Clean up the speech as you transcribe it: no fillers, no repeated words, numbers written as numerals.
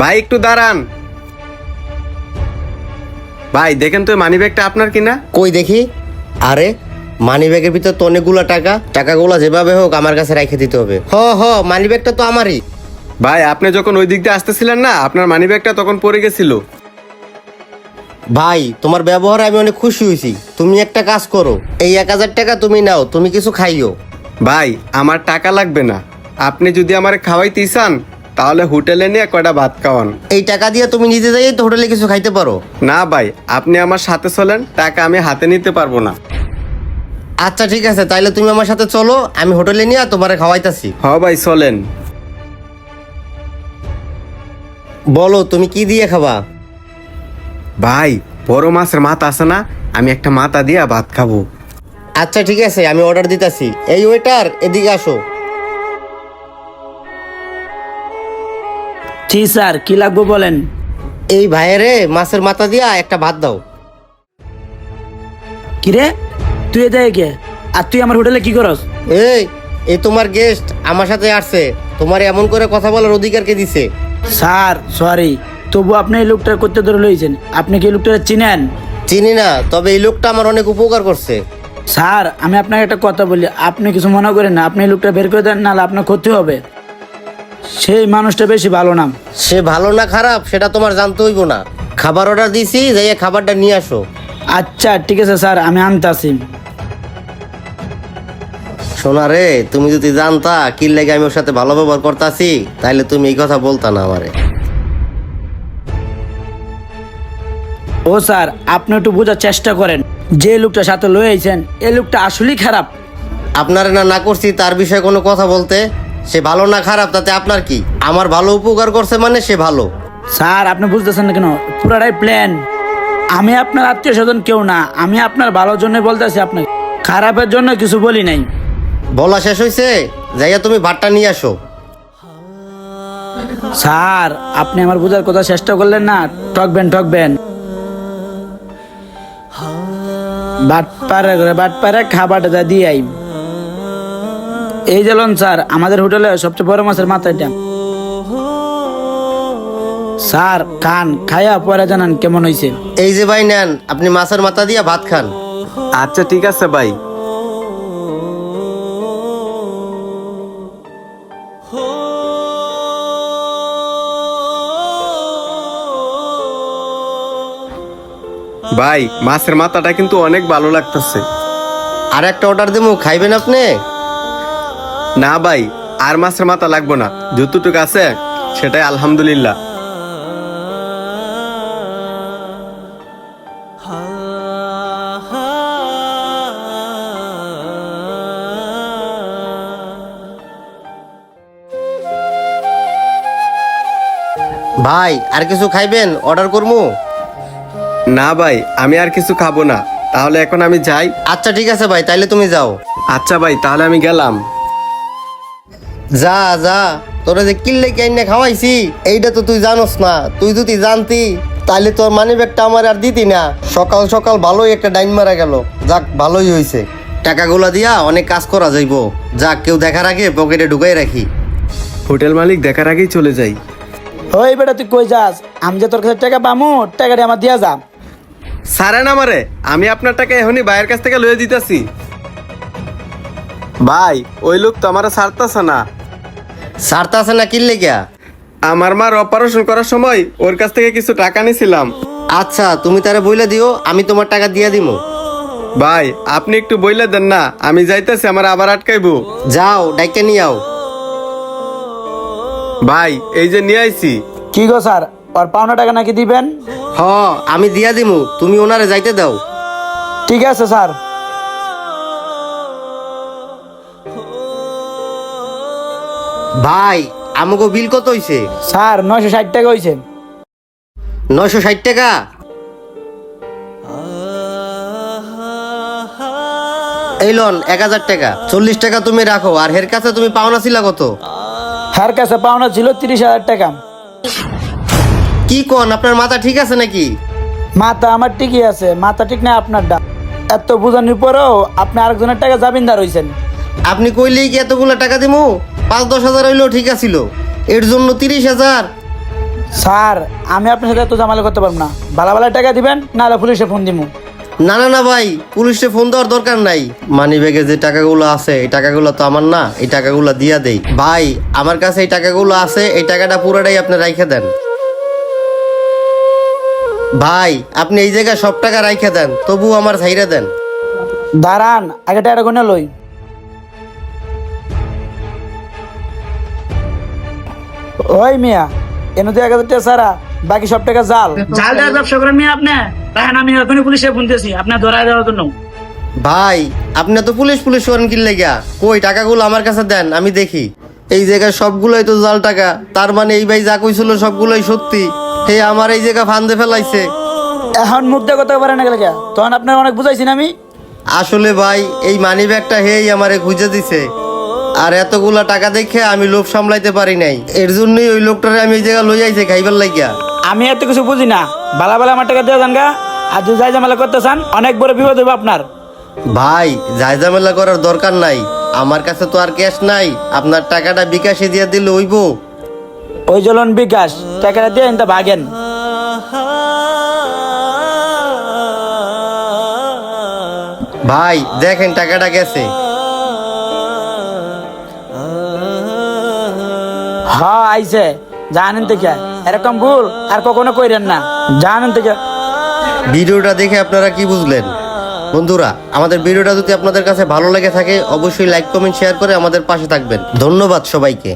ভাই একটু দাঁড়ান। ভাই দেখেন তো মানি ব্যাগটা আপনার কিনা? কই দেখি। আরে মানি ব্যাগের ভিতর তো অনেকগুলো টাকাগুলো যেভাবে হোক আমার কাছে রেখে দিতে হবে। মানি ব্যাগটা তো আমারই। ভাই আপনি যখন ওই দিক দিয়ে আসতেছিলেন না, আপনার মানি ব্যাগটা তখন পড়ে গেছিল। ভাই তোমার ব্যবহারে আমি অনেক খুশি হয়েছি। তুমি একটা কাজ করো, এই 1000 টাকা তুমি নাও, তুমি কিছু খাইও। ভাই আমার টাকা লাগবে না, আপনি যদি আমারে খাওয়াইতে চান তাহলে হোটেলে নিয়ে কয়টা ভাত খাওয়ান। এই টাকা দিয়ে তুমি নিজে যাই তো হোটেলে কিছু খাইতে পারো। না ভাই, আপনি আমার সাথে চলেন, টাকা আমি হাতে নিতে পারবো না। আচ্ছা ঠিক আছে, তাইলে তুমি আমার সাথে চলো, আমি হোটেলে নিয়ে তোমারে খাওয়াইতাছি। হ ভাই চলেন। বলো তুমি কি দিয়ে খাবা? ভাই বড় মাছের মাথা আছে না, আমি একটা মাথা দিয়ে ভাত খাবো। আচ্ছা ঠিক আছে, আমি অর্ডার দিতাছি। এই ওয়েটার এদিকে আসো। জি স্যার, কি লাগবে বলেন। এই ভাইয়েরে মাছের মাথা দিয়া একটা ভাত দাও। কিরে তুই এদের কে, আর তুই আমার হোটেলে কি করস? এই তোমার গেস্ট আমার সাথে আসছে, তোমার এমন করে কথা বলার অধিকার কে দিছে? স্যার সরি, তবু আপনি এই লোকটার করতে ধরে লইছেন। আপনি কি এই লোকটা চিনেন? চিনি না, তবে এই লোকটা আমার অনেক উপকার করছে। স্যার আমি আপনাকে একটা কথা বলি, আপনি কিছু মনে করেন না, আপনি এই লোকটা বের করে দেন, নাহলে আপনার ক্ষতি হবে। সেই মানুষটা বেশি ভালো না। সে ভালো না খারাপ সেটা তোমার জানতে হইব না। খাবার অর্ডার দিছি, যাইয়া খাবারটা নিয়ে আসো। আচ্ছা ঠিক আছে স্যার, আমি আনতাছি। শোনা রে, তুমি যদি জানতা কি লাগে আমি ওর সাথে ভালো ব্যবহার করতাছি, তাইলে তুমি এই কথা বলতা না আমারে। ও স্যার, আপনি একটু বোঝার চেষ্টা করেন, যে লোকটা সাথে লয়েছেন এই লোকটা আসলেই খারাপ। আপনারে না করছি তার বিষয়ে কোনো কথা বলতে। সে ভালো না খারাপ তাতে আপনার কি? আমার ভালো উপকার করছে মানে সে ভালো। স্যার আপনি বুঝতেছেন না কেন? পুরাটাই প্ল্যান। আমি আপনার আত্মীয় স্বজন কেউ না, আমি আপনার ভালোর জন্য বলতেছি, আপনাকে খারাপের জন্য কিছু বলি নাই। বলা শেষ হয়েছে, যাইয়া তুমি ভাতটা নিয়ে আসো। স্যার আপনি আমার বোঝার কথা চেষ্টা করলেন না, ঠকবেন। বাটপারে খাবারটা দিয়ে আই। এই যে লন স্যার, আমাদের হোটেলে সবচেয়ে বড় মাছের মাথাটা। স্যার খান, খায়া পরে জানান কেমন হয়েছে। এই যে ভাই নেন, আপনি মাছের মাথা দিয়া ভাত খান। আচ্ছা ঠিক আছে ভাই। ভাই মাছের মাথাটা কিন্তু অনেক ভালো লাগতেছে। আর একটা অর্ডার দেবো, খাইবেন আপনি? না ভাই, আর মাছের মাথা লাগবো না, যতটুকু আছে সেটাই আলহামদুলিল্লাহ। ভাই আর কিছু খাইবেন? অর্ডার করবো? না ভাই, আমি আর কিছু খাবো না, তাহলে এখন আমি যাই। আচ্ছা ঠিক আছে ভাই, তাইলে তুমি যাও। আচ্ছা ভাই, তাহলে আমি গেলাম। যা তোরা যে কিল্লে কেনে খাওয়াইছি এইটা তো তুই জানোস না। তুই যদি জানতি তাহলে তোর মানি ব্যাগটা আমার আর দিতি না। সকাল সকাল ভালোই একটা ডাইন মারা গেল। যাক ভালোই হয়েছে, টাকাগুলা দিয়া অনেক কাজ করা যাইব। যাক, কেউ দেখার আগে পকেটে ঢুকাই রাখি। হোটেল মালিক দেখার আগেই চলে যাই। ওই বেটা তুই কই যাস? আমি যে তোর কাছে টাকা পামু, টাকাটা আমার দিয়া যা। সারেন আমারে, আমি আপনার টাকা এখনই ভাইয়ের কাছ থেকে লয়ে দিতেছি। ভাই ওই লোক তো আমার ছাড়তেছে না। সারতা আছে না কিল্লে গিয়া? আমার মার অপারেশন করার সময় ওর কাছ থেকে কিছু টাকা নিয়েছিলাম। আচ্ছা তুমি তারে বইলা দিও, আমি তোমার টাকা দিয়া দিমু। ভাই আপনি একটু বইলে দেন না, আমি যাইতেছি, আমার আবার আটকাইবো। যাও ডাইকে নিয়ে আও। ভাই এই যে নিয়ে আইছি। কি গো স্যার, ওর পাওনা টাকা নাকি দিবেন? আমি দিয়া দিমু, তুমি ওনারে যাইতে দাও। ঠিক আছে স্যার। ভাই আমাকে বিল কত হইছে? স্যার 960 টাকা হয়েছে। 960 টাকা? এই লোন 1000 টাকা। 40 টাকা তুমি রাখো, আর হের কাছে তুমি পাওনা ছিলা কত? হার কাছে পাওনা ছিল 30,000 টাকা। কি কোন, আপনার মাথা ঠিক আছে নাকি? মাথা আমার ঠিকই আছে, মাথা ঠিক না আপনার ডাক। এত বুঝানোর পরেও আপনি আরেকজনের টাকা জামিনদার হয়েছেন। আপনি কইলেই কি এতগুলো টাকা দিমু? 5-10 হাজার হইলেও ঠিক আছিল, এর জন্য 30,000? স্যার আমি আপনার সাথে এত ঝামেলা করতে পারবো না, ভালো ভালো টাকা দিবেন, নাহলে পুলিশে ফোন দিব। না না না ভাই, পুলিশে ফোন দেওয়ার দরকার নাই। মানি ব্যাগে যে টাকাগুলো আছে এই টাকাগুলো তো আমার না, এই টাকাগুলো দিয়া দেই। ভাই আমার কাছে এই টাকাগুলো আছে, এই টাকাটা পুরোটাই আপনি রাইখে দেন। ভাই আপনি এই জায়গায় সব টাকা রাইখে দেন, তবু আমার ছাইরা দেন। দাঁড়ান, আগে টাকা গুনে লই। ওই মিয়া, এনে তো 1000 টাকা সারা, বাকি সব টাকা জাল জাল দেওয়ার ব্যবসা করেন মিয়া আপনি। দেখেন আমি এখনই পুলিশে ফোন দিয়েছি আপনার ধরায় দেওয়ার জন্য। ভাই আপনি তো পুলিশ পুলিশ করেন কি লেগা? কই টাকাগুলো আমার কাছে দেন, আমি দেখি। এই জায়গায় সবগুলোই তো জাল টাকা, তার মানে এই ভাই যা কইছিল সবগুলোই সত্যি। হে আমার এই জায়গা ফান্দে ফেলাইছে। এখন মুখ দিয়ে কথা পারেন না গেলে তখন আপনার অনেক বুঝাইছি না আমি। আসলে ভাই এই মানি ব্যাগটা হেই আমারে খুঁজে দিছে, আর এতগুলা টাকা দেখে আমি লোভ সামলাইতে পারি নাই, এর জন্যই ওই লোকটারে আমি এই জায়গা লই আইছে খাইবার লাগিয়া। আমি এত কিছু বুঝি না, বালা বালা আমার টাকা দিয়ে যান গা। আর যদি যাই ঝামেলা করতে চান অনেক বড় বিপদ হবে আপনার। ভাই ঝামেলা করার দরকার নাই, আমার কাছে তো আর ক্যাশ নাই, আপনার টাকাটা বিকাশে দিয়ে দিলে হইব। ওই জ্বলন বিকাশ টাকাটা দিয়ে এনটা ভাগেন। ভাই দেখেন টাকাটা গেছে। হ্যাঁ আইছে, জানেন থেকে এরকম ভুল আর কখনো কইরেন না, জানেন থেকে। ভিডিওটা দেখে আপনারা কি বুঝলেন? বন্ধুরা আমাদের ভিডিওটা যদি আপনাদের কাছে ভালো লেগে থাকে অবশ্যই লাইক কমেন্ট শেয়ার করে আমাদের পাশে থাকবেন। ধন্যবাদ সবাইকে।